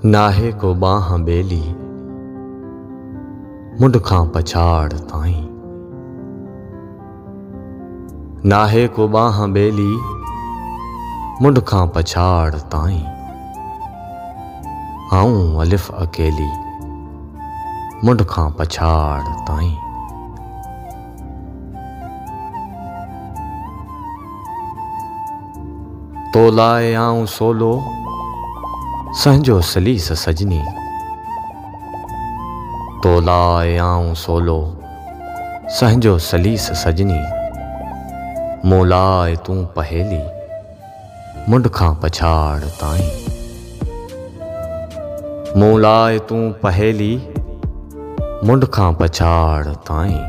नाहे को बाह बेली मुंड खां पछाड़ ताईं। नाहे को बाह बेली मुंड खां पछाड़ ताईं। आऊं अलिफ अकेली मुंड खां पछाड़ ताईं। तो लाए आऊं सोलो संजो सलीस सजनी। तो लाए आऊं सोलो संजो सलीस सजनी। मोलाए तू पहेली मुंड खां पछाड़ ताईं। मोलाए तू पहेली मुंड खां पछाड़ ताईं।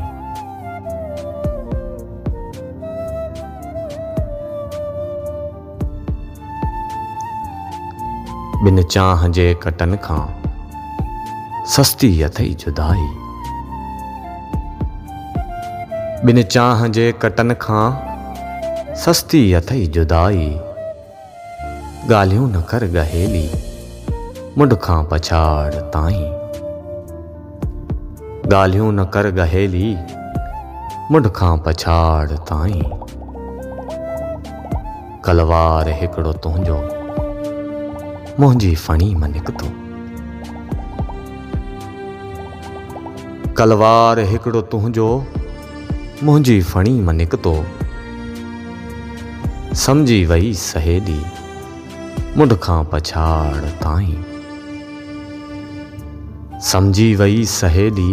बिन चाह जे कटन खां सस्ती अथई जुदाई। बिन चाह जे कटन खां सस्ती अथई जुदाई। ॻाल्हियूं न कर गहेली मुंड खां पछाड़ ताईं। ॻाल्हियूं न कर गहेली मुंड खां पछाड़ ताईं। कलवार हिकिड़ो तुंहिंजो मुंहिंजी फणी मां निकितो। कलवार हिकिड़ो तुंहिंजो मुंहिंजी फणी मां निकितो। सम्झी वई सहेली मुंड खां पछाड़ ताईं। सम्झी वई सहेली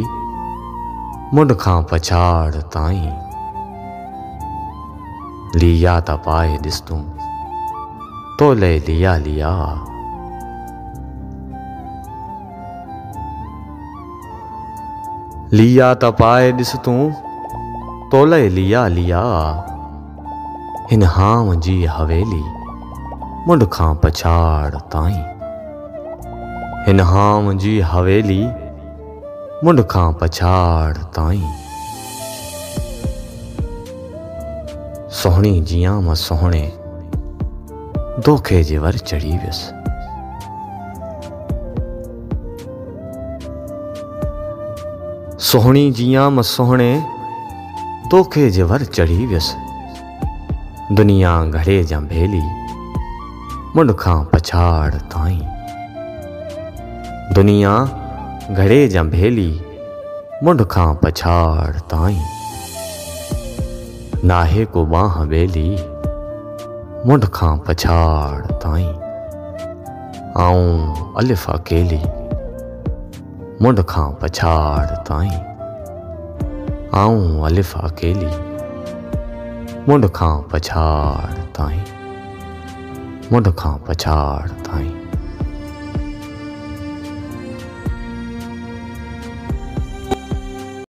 मुंड खां पछाड़ ताईं। लिया त पाए ॾिस तूं तोले लिया लिया। लिया त पाए ॾिस तूं तोले लिया लिया। हिन हाम जी हवेली मुंड खां पछाड़ ताईं। हिन हाम जी हवेली मुंड खां पछाड़ ताईं। सोहणी जियां मां सोहणे दोखे जे वर चढ़ी वियुसि। सोहणी जियां मां सोहणे दोखे जे वर चढ़ी वियुसि। दुनिया घड़े जा भेली मुंड खां पछाड़ ताईं। दुनिया घड़े जा भेली मुंड खां पछाड़ ताईं। नाहे को बाह बेली मुंड खां पछाड़ ताईं। आऊं अलिफ अकेली मुंड खां पछाड़ ताईं। आऊं अलिफ अकेली मुंड खां पछाड़ ताईं। मुंड खां पछाड़ ताईं।